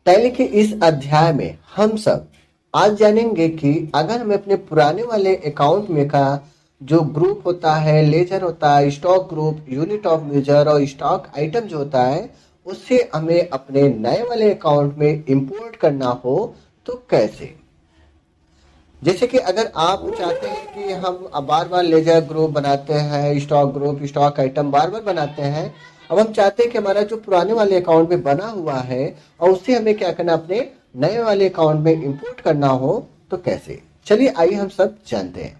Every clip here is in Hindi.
टैली के इस अध्याय में हम सब आज जानेंगे कि अगर हमें अपने पुराने वाले अकाउंट में का जो ग्रुप होता है, लेजर होता है, stock group, unit of measure और स्टॉक आइटम जो होता है, उससे हमें अपने नए वाले अकाउंट में इंपोर्ट करना हो तो कैसे। जैसे कि अगर आप चाहते हैं कि हम बार बार लेजर ग्रुप बनाते हैं, स्टॉक ग्रुप, स्टॉक आइटम बार बार बनाते हैं। अब हम चाहते हैं कि हमारा जो पुराने वाले अकाउंट में बना हुआ है और उससे हमें क्या करना, अपने नए वाले अकाउंट में इंपोर्ट करना हो तो कैसे। चलिए आइए हम सब जानते हैं।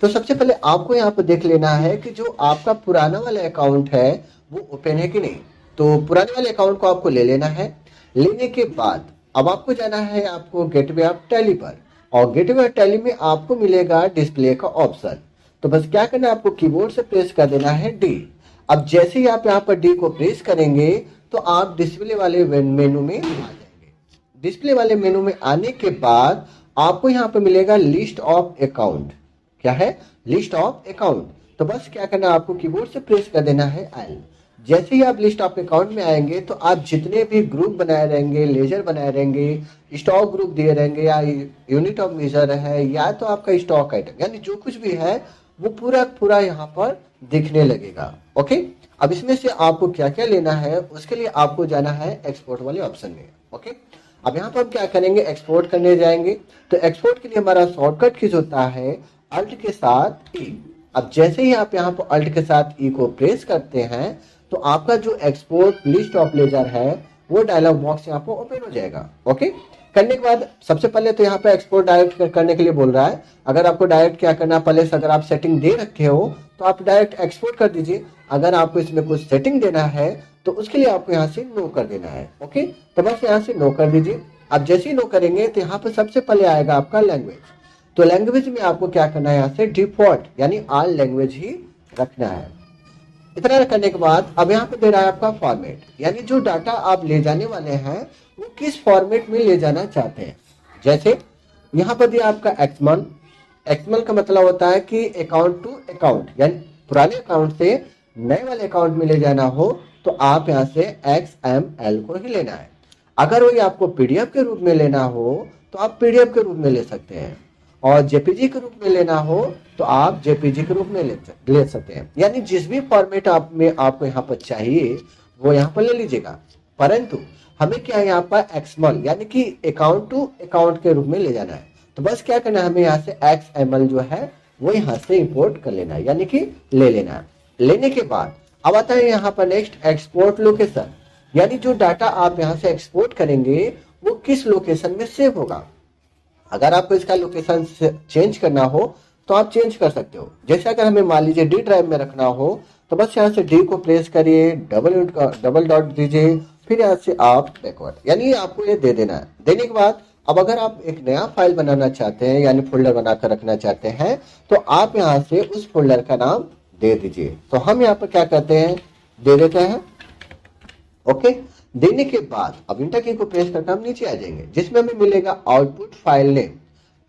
तो सबसे पहले आपको यहाँ पर देख लेना है कि जो आपका पुराना वाला अकाउंट है वो ओपन है कि नहीं। तो पुराने वाले अकाउंट को आपको ले लेना है। लेने के बाद अब आपको जाना है आपको गेटवे ऑफ टैली पर, और गेटवे ऑफ टैली में आपको मिलेगा डिस्प्ले का ऑप्शन। तो बस क्या करना है, आपको कीबोर्ड से प्रेस कर देना है डी। अब जैसे ही आप यहाँ पर डी को प्रेस करेंगे तो आप डिस्प्ले वाले मेनू में आ जाएंगे। डिस्प्ले वाले मेनू में आने के बाद आपको यहाँ पर मिलेगा लिस्ट ऑफ अकाउंट। क्या है? List of account. तो बस क्या करना है, आपको कीबोर्ड से प्रेस कर देना है एल। जैसे ही आप लिस्ट ऑफ अकाउंट में आएंगे तो आप जितने भी ग्रुप बनाए रहेंगे, लेजर बनाए रहेंगे, स्टॉक ग्रुप दिए रहेंगे, या यूनिट ऑफ मेजर है, या तो आपका स्टॉक आइटम, यानी जो कुछ भी है वो पूरा पूरा यहाँ पर दिखने लगेगा। ओके। अब इसमें से आपको क्या क्या लेना है, उसके लिए आपको जाना है एक्सपोर्ट वाले ऑप्शन में। ओके। अब यहाँ पर हम क्या करेंगे, एक्सपोर्ट करने जाएंगे। तो एक्सपोर्ट के लिए हमारा शॉर्टकट कीज होता है अल्ट के साथ ई। अब जैसे ही आप यहाँ पर अल्ट के साथ ई को प्रेस करते हैं तो आपका जो एक्सपोर्ट लिस्ट ऑफ लेजर है वो डायलॉग बॉक्स यहाँ पर ओपन हो जाएगा। ओके। करने के बाद सबसे पहले तो यहाँ पे एक्सपोर्ट डायरेक्ट करने के लिए बोल रहा है। अगर आपको डायरेक्ट क्या करना, पहले से अगर आप सेटिंग दे रखे हो तो आप डायरेक्ट एक्सपोर्ट कर दीजिए। अगर आपको इसमें कुछ सेटिंग देना है तो उसके लिए आपको यहाँ से नो कर देना है। ओके। तो बस यहाँ से नो कर दीजिए। अब जैसे ही नो करेंगे तो यहाँ पे सबसे पहले आएगा आपका लैंग्वेज। तो लैंग्वेज में आपको क्या करना है, यहाँ से डिफॉल्ट यानी ऑल लैंग्वेज ही रखना है। इतना करने के बाद अब यहाँ पे दे रहा है आपका फॉर्मेट, यानी जो डाटा आप ले जाने वाले हैं वो किस फॉर्मेट में ले जाना चाहते हैं। जैसे यहाँ पर दिया आपका एक्सएमएल। एक्सएमएल का मतलब होता है कि अकाउंट टू अकाउंट, यानी पुराने अकाउंट से नए वाले अकाउंट में ले जाना हो तो आप यहाँ से एक्सएमएल को ही लेना है। अगर वही आपको पीडीएफ के रूप में लेना हो तो आप पीडीएफ के रूप में ले सकते हैं, और जेपीजी के रूप में लेना हो तो आप जेपीजी के रूप में ले सकते हैं। यानी जिस भी फॉर्मेट आप में आपको यहाँ पर चाहिए वो यहाँ पर ले लीजिएगा। परंतु हमें क्या है, यहाँ पर एक्सएमएल यानी कि अकाउंट टू अकाउंट के रूप में ले जाना है। तो बस क्या करना है, हमें यहाँ से एक्सएमएल जो है वो यहाँ से इंपोर्ट कर लेना है, यानी कि ले लेना है। लेने के बाद अब आता है यहाँ पर नेक्स्ट एक्सपोर्ट लोकेशन, यानी जो डाटा आप यहाँ से एक्सपोर्ट करेंगे वो किस लोकेशन में सेव होगा। अगर आपको इसका लोकेशन चेंज करना हो तो आप चेंज कर सकते हो। जैसे अगर हमें मान लीजिए डी ड्राइव में रखना हो तो बस यहाँ से डी को प्रेस करिए, डबल डॉट दीजिए, फिर यहाँ से आप बैकवर्ड, यानी आपको ये दे देना है। देने के बाद अब अगर आप एक नया फाइल बनाना चाहते हैं यानी फोल्डर बनाकर रखना चाहते हैं तो आप यहाँ से उस फोल्डर का नाम दे दीजिए। तो हम यहाँ पर क्या करते हैं, दे देते हैं। ओके। देने के बाद अब इंटर की को प्रेस करके हम नीचे आ जाएंगे जिसमें हमें मिलेगा आउटपुट फाइल नेम।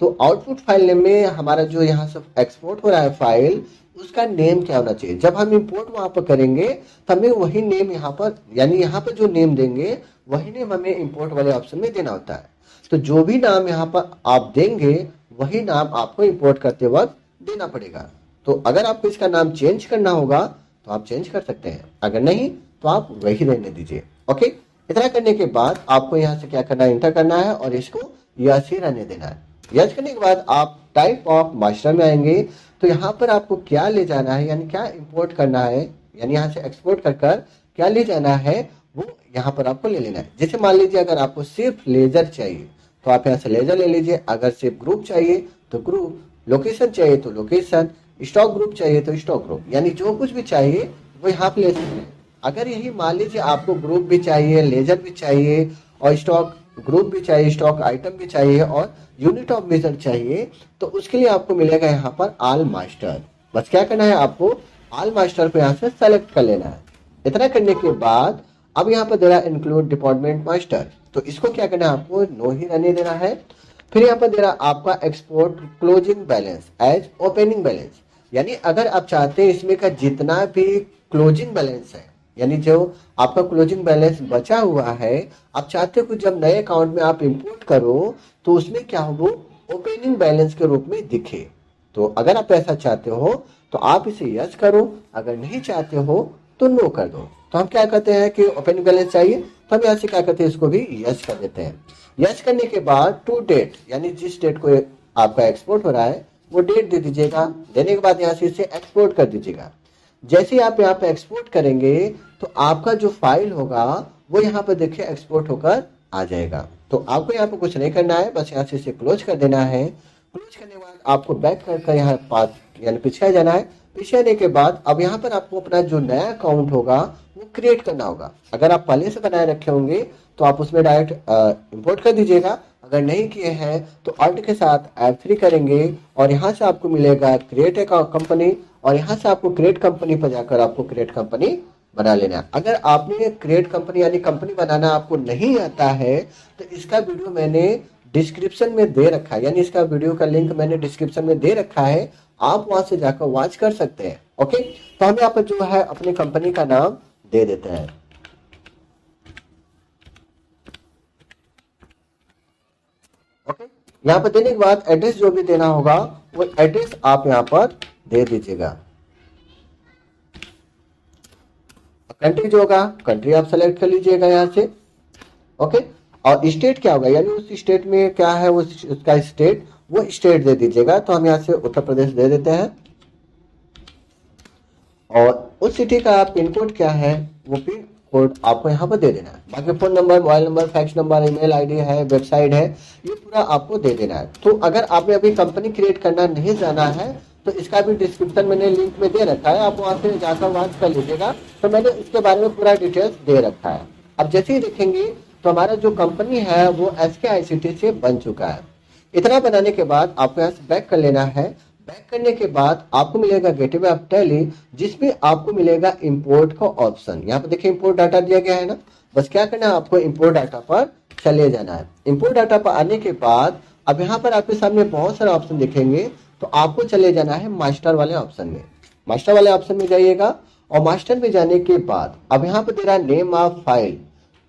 तो आउटपुट फाइल नेम में हमारा जो यहाँ से एक्सपोर्ट हो रहा है फाइल, उसका नेम क्या होना चाहिए। जब हम इंपोर्ट वहां पर करेंगे तो हमें वही नेम यहाँ पर, यानी यहाँ पर जो नेम देंगे वही नेम हमें इंपोर्ट वाले ऑप्शन में देना होता है। तो जो भी नाम यहाँ पर आप देंगे वही नाम आपको इंपोर्ट करते वक्त देना पड़ेगा। तो अगर आपको इसका नाम चेंज करना होगा तो आप चेंज कर सकते हैं, अगर नहीं तो आप वही रहने दीजिए। ओके। इतना करने के बाद आपको यहाँ से क्या करना है, इंटर करना है और इसको यस ही रहने देना है। यस करने के बाद आप टाइप ऑफ मास्टर में आएंगे तो यहाँ पर आपको क्या ले जाना है, यानी क्या इंपोर्ट करना है, यानी यहाँ से एक्सपोर्ट कर कर क्या ले जाना है वो यहाँ पर आपको ले लेना है। जैसे मान लीजिए अगर आपको सिर्फ लेजर चाहिए तो आप यहाँ से लेजर ले लीजिए, अगर सिर्फ ग्रुप चाहिए तो ग्रुप, लोकेशन चाहिए तो लोकेशन, स्टॉक ग्रुप चाहिए तो स्टॉक ग्रुप, यानी जो कुछ भी चाहिए वो यहाँ पे ले सकते हैं। अगर यही मान लीजिए आपको ग्रुप भी चाहिए, लेजर भी चाहिए और स्टॉक ग्रुप भी चाहिए, स्टॉक आइटम भी चाहिए और यूनिट ऑफ मेजर चाहिए, तो उसके लिए आपको मिलेगा यहाँ पर ऑल मास्टर। बस क्या करना है, आपको ऑल मास्टर को यहाँ से सेलेक्ट कर लेना है। इतना करने के बाद अब यहाँ पर दे रहा है इंक्लूड डिपार्टमेंट मास्टर, तो इसको क्या करना है, आपको नो ही रहने देना है। फिर यहाँ पर दे रहा है आपका export closing balance as opening balance, यानी अगर आप चाहते हैं इसमें का जितना भी क्लोजिंग बैलेंस है यानी जो आपका क्लोजिंग बैलेंस बचा हुआ है, आप चाहते हो कि जब नए अकाउंट में आप इंपोर्ट करो तो उसमें क्या हो, वो ओपनिंग बैलेंस के रूप में दिखे। तो अगर आप ऐसा चाहते हो तो आप इसे यस करो, अगर नहीं चाहते हो तो नो कर दो। तो हम क्या करते हैं कि ओपनिंग बैलेंस चाहिए तो हम यहाँ से क्या करते हैं, इसको भी यस कर देते हैं। यस करने के बाद टू डेट, यानी जिस डेट को आपका एक्सपोर्ट हो रहा है वो डेट दे दीजिएगा। देने के बाद यहाँ से इसे एक्सपोर्ट कर दीजिएगा। जैसे ही आप यहाँ पे एक्सपोर्ट करेंगे तो आपका जो फाइल होगा वो यहाँ पे देखिए एक्सपोर्ट होकर आ जाएगा। तो आपको यहाँ पे कुछ नहीं करना है, बस यहाँ से इसे क्लोज कर देना है। क्लोज करने के बाद आपको बैक कर यहाँ पास यानी पीछे जाना है। पीछे आने के बाद अब यहाँ पर आपको अपना जो नया अकाउंट होगा वो क्रिएट करना होगा। अगर आप पहले से बनाए रखे होंगे तो आप उसमें डायरेक्ट इंपोर्ट कर दीजिएगा, अगर नहीं किए हैं तो अल्ट के साथ F3 करेंगे और यहाँ से आपको मिलेगा क्रिएट ए कंपनी, और यहाँ से आपको क्रिएट कंपनी पर जाकर आपको क्रिएट कंपनी बना लेना है। अगर आपने क्रिएट कंपनी यानी कंपनी बनाना आपको नहीं आता है तो इसका वीडियो मैंने डिस्क्रिप्शन में दे रखा है, यानी इसका वीडियो का लिंक मैंने डिस्क्रिप्शन में दे रखा है, आप वहां से जाकर वॉच कर सकते हैं। ओके, तो हम यहाँ पर जो है अपनी कंपनी का नाम दे देते हैं। ओके, यहाँ पर देने के बाद एड्रेस जो भी देना होगा वो एड्रेस आप यहाँ पर दे दीजिएगा। कंट्री जो होगा कंट्री आप सेलेक्ट कर लीजिएगा यहाँ से। ओके, और स्टेट क्या होगा, यानी उस स्टेट में क्या है उसका स्टेट, वो स्टेट दे दीजिएगा। तो हम यहाँ से उत्तर प्रदेश दे देते हैं, और उस सिटी का पिन कोड क्या है वो पिन कोड आपको यहाँ पर दे देना है। बाकी phone number, mobile number, fax number, email ID है, वेबसाइट है, ये पूरा आपको दे देना है। तो अगर आपने अभी कंपनी क्रिएट करना नहीं जाना है तो इसका भी डिस्क्रिप्शन मैंने लिंक में दे रखा है, आप वहां से जाकर वॉच कर लीजिएगा। तो मैंने इसके बारे में पूरा डिटेल्स दे रखा है। अब जैसे ही देखेंगे तो हमारा जो कंपनी है वो SKICT से बन चुका है। इतना बनाने के बाद आपको यहाँ से बैक कर लेना है। बैक करने के बाद आपको मिलेगा गेटवे ऑफ टैली, जिसमें आपको मिलेगा इंपोर्ट का ऑप्शन। यहाँ पे देखिए इंपोर्ट डाटा दिया गया है ना, बस क्या करना है आपको इंपोर्ट डाटा पर चले जाना है। इंपोर्ट डाटा पर आने के बाद अब यहाँ पर आपके सामने बहुत सारे ऑप्शन दिखेंगे, तो आपको चले जाना है मास्टर वाले ऑप्शन में। मास्टर वाले ऑप्शन में जाइएगा, और मास्टर में जाने के बाद अब यहाँ पर दे रहा है name of file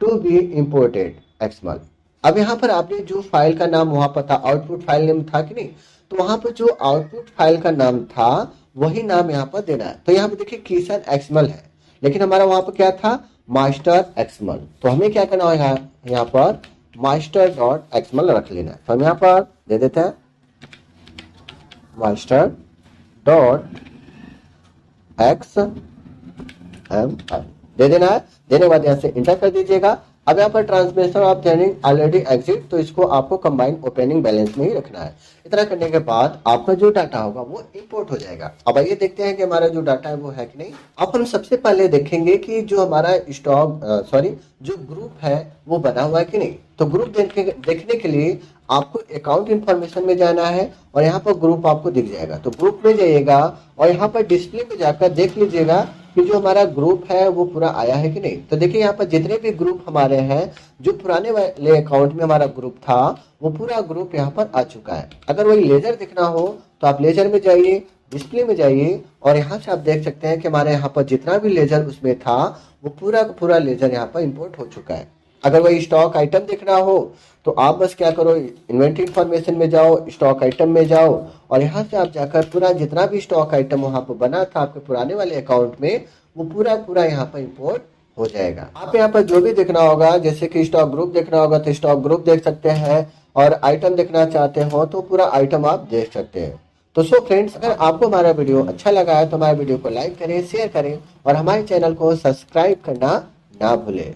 to be imported XML। अब यहाँ पर आपने जो फाइल का नाम वहां पर था, आउटपुट फाइल नेम था कि नहीं, तो वहां पर जो आउटपुट फाइल का नाम था वही नाम यहाँ पर देना है। तो यहाँ पर देखिए कीसन XML है, लेकिन हमारा वहां पर क्या था, मास्टर XML। तो हमें क्या करना है, यहाँ पर master.xml रख लेना है। तो हम यहाँ पर दे देते हैं master.xml दे देना है। देने के बाद यहाँ से इंटर कर दीजिएगा। अब यहाँ पर transmission of training already exit, तो इसको आपको कंबाइंड ओपनिंग बैलेंस में ही रखना है। इतना करने के बाद आपका जो डाटा होगा वो इंपोर्ट हो जाएगा। अब आइए देखते हैं कि हमारा जो डाटा है वो है कि नहीं। अब हम सबसे पहले देखेंगे कि जो हमारा जो ग्रुप है वो बना हुआ है कि नहीं। तो ग्रुप देखने के लिए आपको अकाउंट इन्फॉर्मेशन में जाना है, और यहाँ पर ग्रुप आपको दिख जाएगा। तो ग्रुप में जाइएगा और यहाँ पर डिस्प्ले में जाकर देख लीजिएगा कि जो हमारा ग्रुप है वो पूरा आया है कि नहीं। तो देखिए यहाँ पर जितने भी ग्रुप हमारे हैं, जो पुराने वाले अकाउंट में हमारा ग्रुप था वो पूरा ग्रुप यहाँ पर आ चुका है। अगर वही लेजर दिखना हो तो आप लेजर में जाइए, डिस्प्ले में जाइए, और यहाँ से आप देख सकते हैं कि हमारे यहाँ पर जितना भी लेजर उसमें था वो पूरा का पूरा लेजर यहाँ पर इंपोर्ट हो चुका है। अगर वही स्टॉक आइटम देखना हो तो आप बस क्या करो, इन्वेंट्री इन्फॉर्मेशन में जाओ, स्टॉक आइटम में जाओ, और यहाँ से आप जाकर पूरा जितना भी स्टॉक आइटम वहां पर बना था आपके पुराने वाले अकाउंट में वो पूरा पूरा यहाँ पर इंपोर्ट हो जाएगा। आप यहाँ पर जो भी देखना होगा, जैसे कि स्टॉक ग्रुप देखना होगा तो स्टॉक ग्रुप देख सकते हैं, और आइटम देखना चाहते हो तो पूरा आइटम आप देख सकते हैं। तो सो फ्रेंड्स, अगर आपको हमारा वीडियो अच्छा लगा है तो हमारे वीडियो को लाइक करें, शेयर करें, और हमारे चैनल को सब्सक्राइब करना ना भूलें।